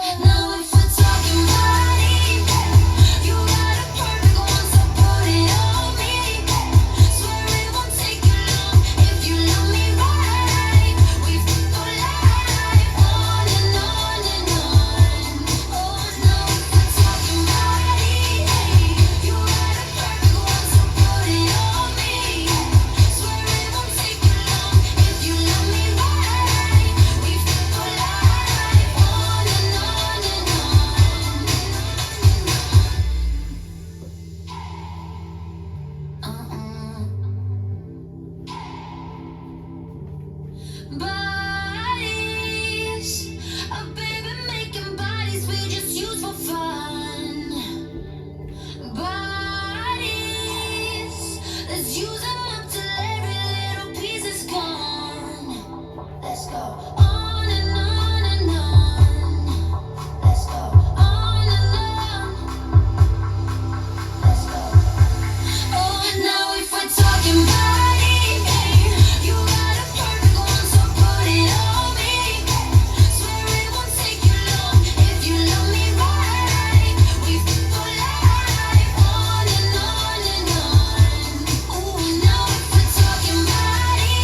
Now if we're talking body, you got a perfect one, so put it on me. Swear it won't take you long if you love me right. We could go live on and on and on. Oh, now if we're talking body, you got a perfect one, so put it on me. Swear it won't take you long if you love me right. We could go live on and on and on. Bodies, a baby making bodies we just use for fun. Bodies, let's use them up till every little piece is gone. Let's go on and on and on. Let's go on and on. Let's go. Oh, now if we're talking body, you got a perfect one, so put it on me. Swear it won't take you long if you love me right. We could go live on and on and on. Ooh, now if we're talking body,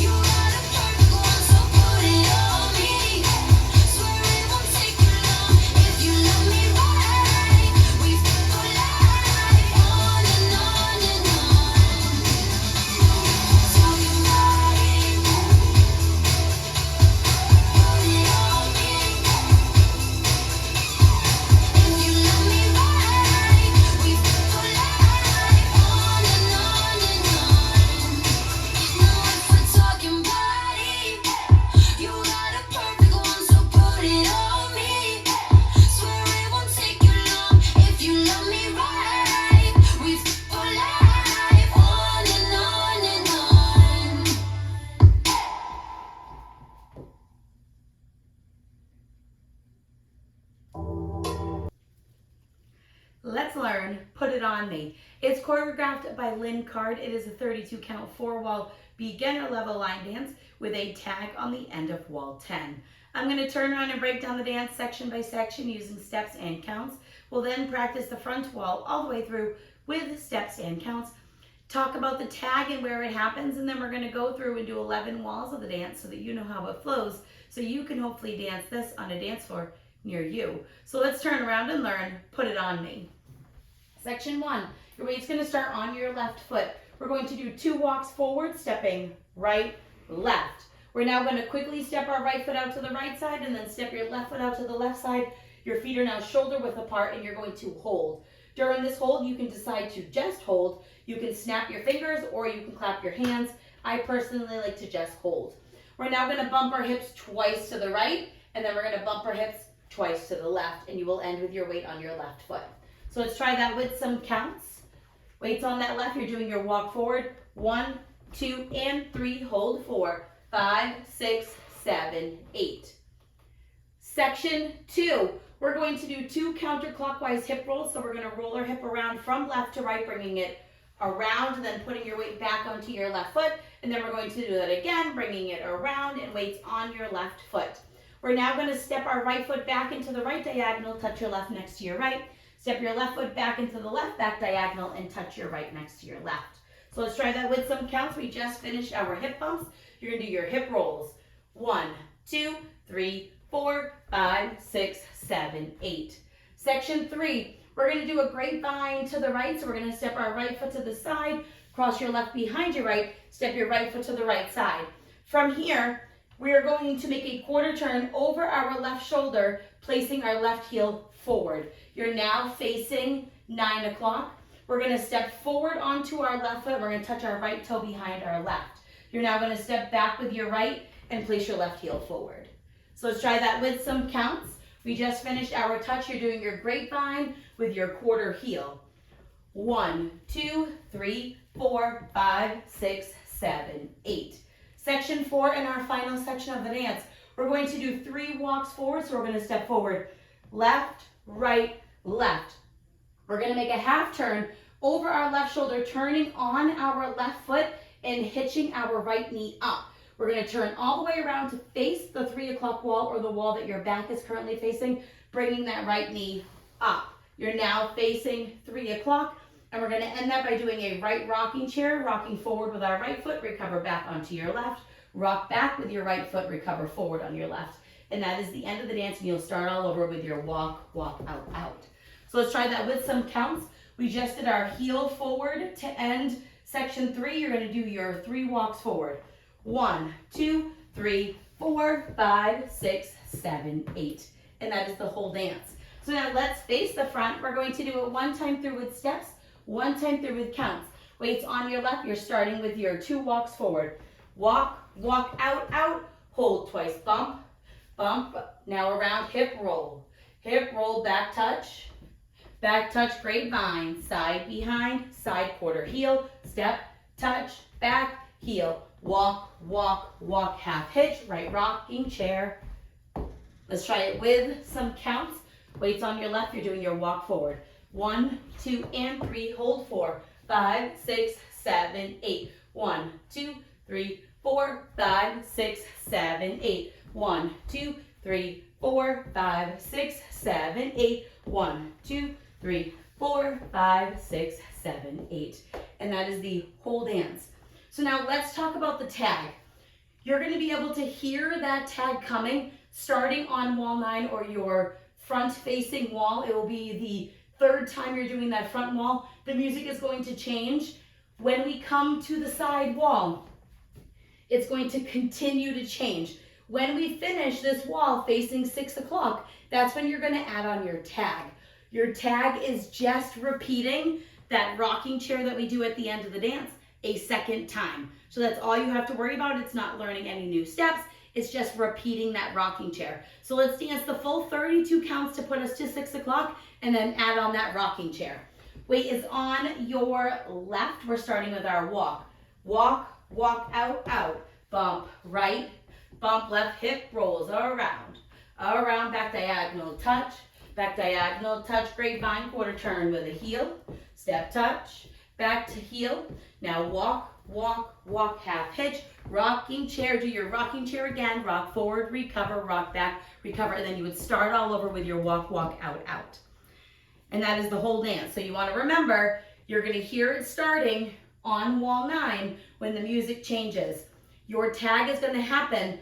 you got a perfect one, so put it on me. Swear it won't take you long if you love me right. We could go live on and on and on. Talking body, put it on me. If you love me right, we could go live on and on and on. Now if we're talking body, you got a perfect one, so put it on me. Swear it won't take you long if you love me right. We could go live on and on and on. Let's learn Put It On Me. It's choreographed by Lynn Card. It is a 32 count 4-wall beginner level line dance with a tag on the end of wall 10. I'm going to turn around and break down the dance section by section using steps and counts. We'll then practice the front wall all the way through with steps and counts. Talk about the tag and where it happens, and then we're going to go through and do 11 walls of the dance so that you know how it flows, so you can hopefully dance this on a dance floor near you. So let's turn around and learn Put It On Me. Section 1, your weight's going to start on your left foot. We're going to do 2 walks forward, stepping right, left. We're now going to quickly step our right foot out to the right side and then step your left foot out to the left side. Your feet are now shoulder width apart and you're going to hold. During this hold, you can decide to just hold. You can snap your fingers or you can clap your hands. I personally like to just hold. We're now going to bump our hips twice to the right, and then we're going to bump our hips twice to the left, and you will end with your weight on your left foot. So let's try that with some counts. Weights on that left, you're doing your walk forward. 1, 2, and 3, hold 4, 5, 6, 7, 8. Section 2, we're going to do 2 counterclockwise hip rolls. So we're going to roll our hip around from left to right, bringing it around, and then putting your weight back onto your left foot. And then we're going to do that again, bringing it around and weights on your left foot. We're now going to step our right foot back into the right diagonal, touch your left next to your right. Step your left foot back into the left back diagonal and touch your right next to your left. So let's try that with some counts. We just finished our hip bumps. You're going to do your hip rolls. 1, 2, 3, 4, 5, 6, 7, 8. Section 3, we're going to do a grapevine to the right. So we're going to step our right foot to the side, cross your left behind your right, step your right foot to the right side. From here, we are going to make a quarter turn over our left shoulder, placing our left heel forward. You're now facing 9 o'clock. We're going to step forward onto our left foot. We're going to touch our right toe behind our left. You're now going to step back with your right and place your left heel forward. So let's try that with some counts. We just finished our touch. You're doing your grapevine with your quarter heel. 1, 2, 3, 4, 5, 6, 7, 8. Section 4 in our final section of the dance. We're going to do 3 walks forward. So we're going to step forward, left, right, left. We're going to make a half turn over our left shoulder, turning on our left foot and hitching our right knee up. We're going to turn all the way around to face the 3 o'clock wall or the wall that your back is currently facing, bringing that right knee up. You're now facing 3 o'clock, and we're going to end that by doing a right rocking chair, rocking forward with our right foot, recover back onto your left, rock back with your right foot, recover forward on your left. And that is the end of the dance, and you'll start all over with your walk, walk, out, out. So let's try that with some counts. We just did our heel forward to end section 3. You're going to do your 3 walks forward. 1, 2, 3, 4, 5, 6, 7, 8. And that is the whole dance. So now let's face the front. We're going to do it 1 time through with steps, 1 time through with counts. Weights on your left. You're starting with your 2 walks forward. Walk, walk, out, out. Hold twice. Bump, bump. Now around, hip roll. Hip roll, back touch. Back touch, grapevine. Side behind, side quarter heel. Step, touch, back, heel. Walk, walk, walk, half hitch. Right rocking chair. Let's try it with some counts. Weights on your left, you're doing your walk forward. 1, 2, and 3. Hold 4, 5, 6, 7, 8. 1, 2, 3, 4, 5, 6, 7, 8. 1, 2, 3, 4, 5, 6, 7, 8. 1, 2, 3, 4, 5, 6, 7, 8. And that is the whole dance. So now let's talk about the tag. You're going to be able to hear that tag coming starting on wall 9 or your front facing wall. It will be the 3rd time you're doing that front wall. The music is going to change. When we come to the side wall, it's going to continue to change. When we finish this wall facing 6 o'clock, that's when you're going to add on your tag. Your tag is just repeating that rocking chair that we do at the end of the dance a 2nd time. So that's all you have to worry about. It's not learning any new steps. It's just repeating that rocking chair. So let's dance the full 32 counts to put us to 6 o'clock and then add on that rocking chair. Weight is on your left. We're starting with our walk. Walk, walk, out, out. Bump right, bump left, hip rolls around. Around, back diagonal touch. Back diagonal touch, grapevine, quarter turn with a heel. Step touch, back to heel. Now walk, walk, walk, half hitch. Rocking chair, do your rocking chair again. Rock forward, recover, rock back, recover. And then you would start all over with your walk, walk, out, out. And that is the whole dance. So you want to remember, you're going to hear it starting on wall 9 when the music changes. Your tag is going to happen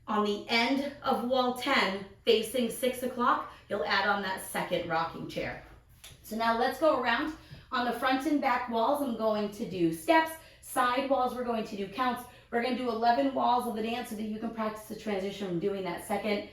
on the end of wall 10 facing 6 o'clock. You'll add on that 2nd rocking chair. So now let's go around. On the front and back walls, I'm going to do steps. Side walls, we're going to do counts. We're going to do 11 walls of the dance so that you can practice the transition from doing that 2nd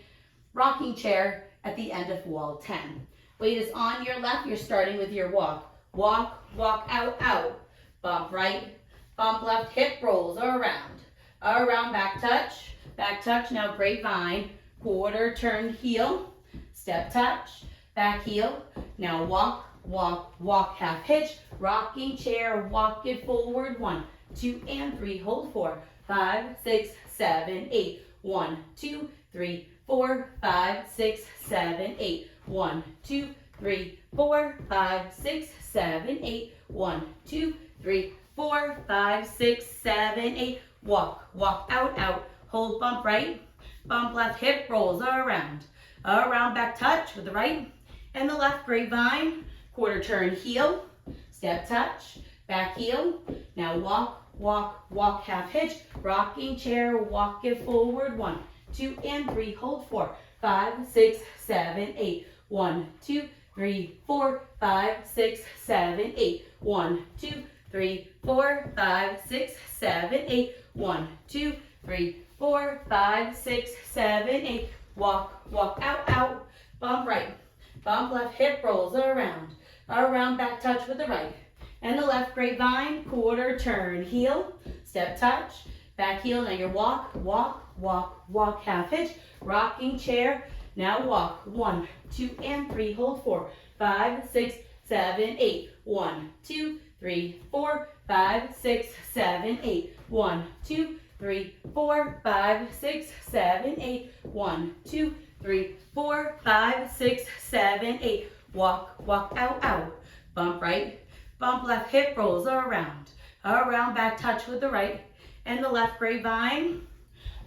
rocking chair at the end of wall 10. Weight is on your left. You're starting with your walk. Walk, walk, out, out. Bump right, bump left, hip rolls around. Around, back touch. Back touch, now grapevine. Quarter turn heel. Step touch, back heel. Now walk, walk, walk, half hitch, rocking chair, walk it forward. 1, 2, and 3. Hold 4, 5, 6, 7, 8. 1, 2, 3, 4, 5, 6, 7, 8. 1, 2, 3, 4, 5, 6, 7, 8. 1, 2, 3, 4, 5, 6, 7, 8. Walk, walk, out, out. Hold, bump right, bump left, hip rolls around. Around, back touch with the right and the left, grapevine. Quarter turn heel, step touch, back heel. Now walk, walk, walk, half hitch, rocking chair, walk it forward. 1, 2, and 3. Hold 4, 5, 6, 7, 8. 1, 2, 3, 4, 5, 6, 7, 8. 1, 2, 3, 4, 5, 6, 7, 8. 1, 2, 3, 4, 5, 6, 7, 8. Walk, walk, out, out. Bump right, bump left, hip rolls around. Around, back touch with the right. And the left, grapevine, quarter turn, heel, step touch, back heel. Now your walk, walk, walk, walk, half hitch, rocking chair. Now walk. 1, 2, and 3. Hold 4, 5, 6, 7, 8. 1, 2, 3, 4, 5, 6, 7, 8. 1, 2, 3, 4, 5, 6, 7, 8. 1, 2, 3, 4, 5, 6, 7, 8. Walk, walk, out, out. Bump right, bump left, hip rolls around. Around, back touch with the right. and the left grapevine.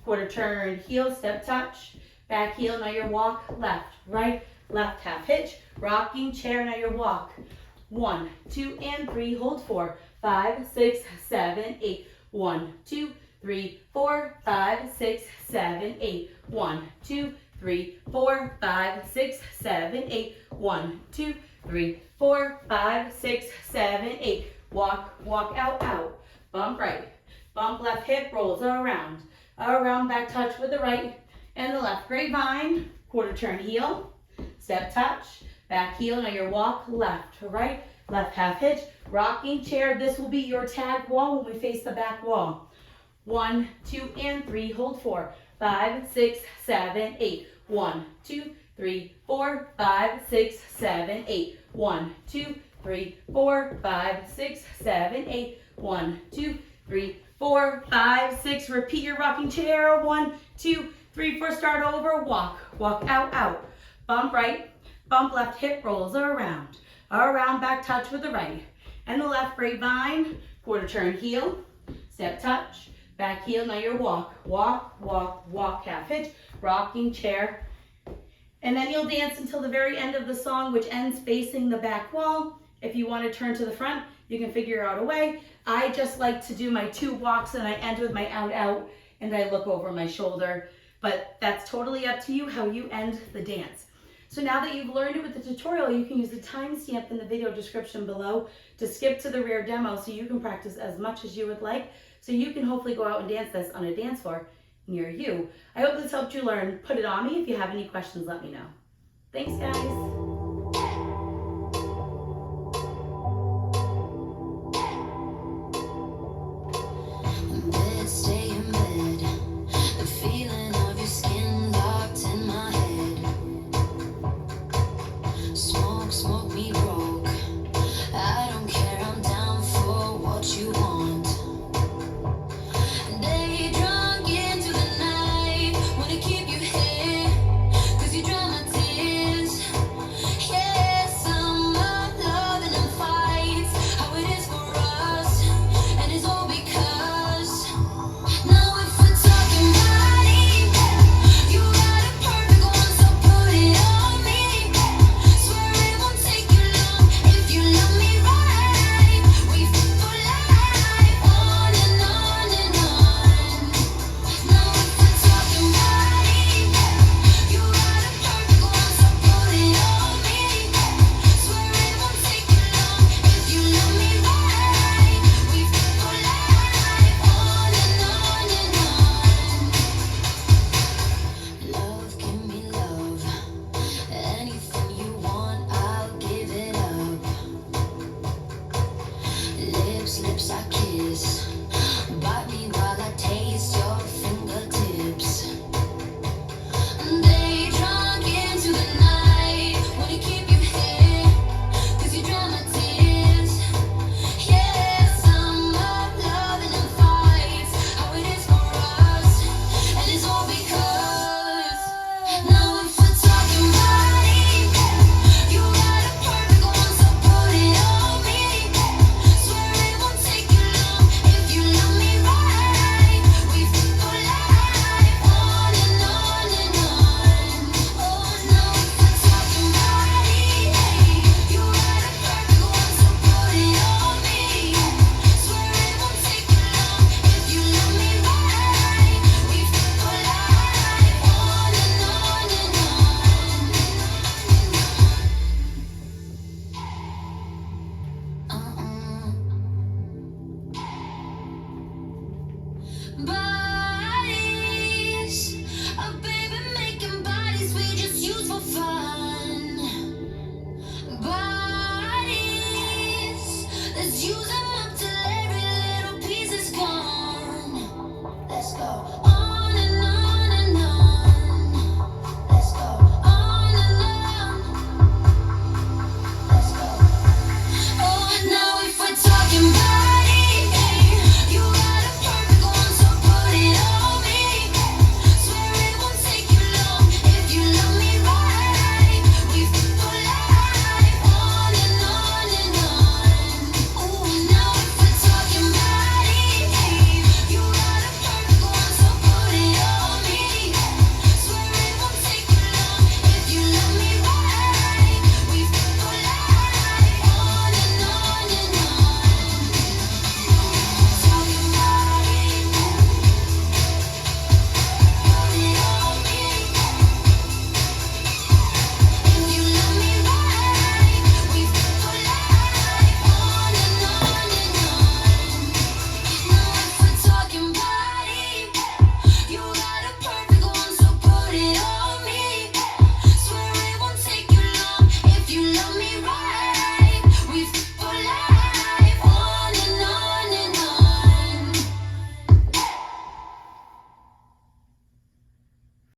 Quarter turn, heel, step touch, back heel, now your walk, left, right, left half hitch, rocking chair, now your walk. 1, 2, and 3, hold 4, 5, 6, 7, 8. 1, 2, 3, 4, 5, 6, 7, 8. 1, 2, 3, 4, 5, 6, 7, 8. 1, 2, 3, 4, 5, 6, 7, 8. Walk, walk out, out. Bump right, bump left hip, rolls around. Around, back touch with the right and the left grapevine. Quarter turn heel, step touch, back heel, now your walk, left to right, left half hitch, rocking chair. This will be your tag wall when we face the back wall. 1, 2, and 3, hold 4, 5, 6, 7, 8. 1, 2, 3, 4, 5, 6, 7, 8. 1, 2, 3, 4, 5, 6, 7, 8. 1, 2, 3, 4, 5, 6. Repeat your rocking chair. 1, 2, 3, 4. Start over. Walk, walk out, out. Bump right, bump left hip, rolls around. Around, back touch with the right. And the left grapevine. Quarter turn heel, step touch, back heel, now your walk. Walk, walk, walk, half hitch, rocking chair. And then you'll dance until the very end of the song, which ends facing the back wall. If you want to turn to the front, you can figure out a way. I just like to do my 2 walks and I end with my out, out, and I look over my shoulder. But that's totally up to you how you end the dance. So now that you've learned it with the tutorial, you can use the timestamp in the video description below to skip to the rear demo so you can practice as much as you would like, so you can hopefully go out and dance this on a dance floor near you. I hope this helped you learn. Put it on me. If you have any questions, let me know. Thanks, guys.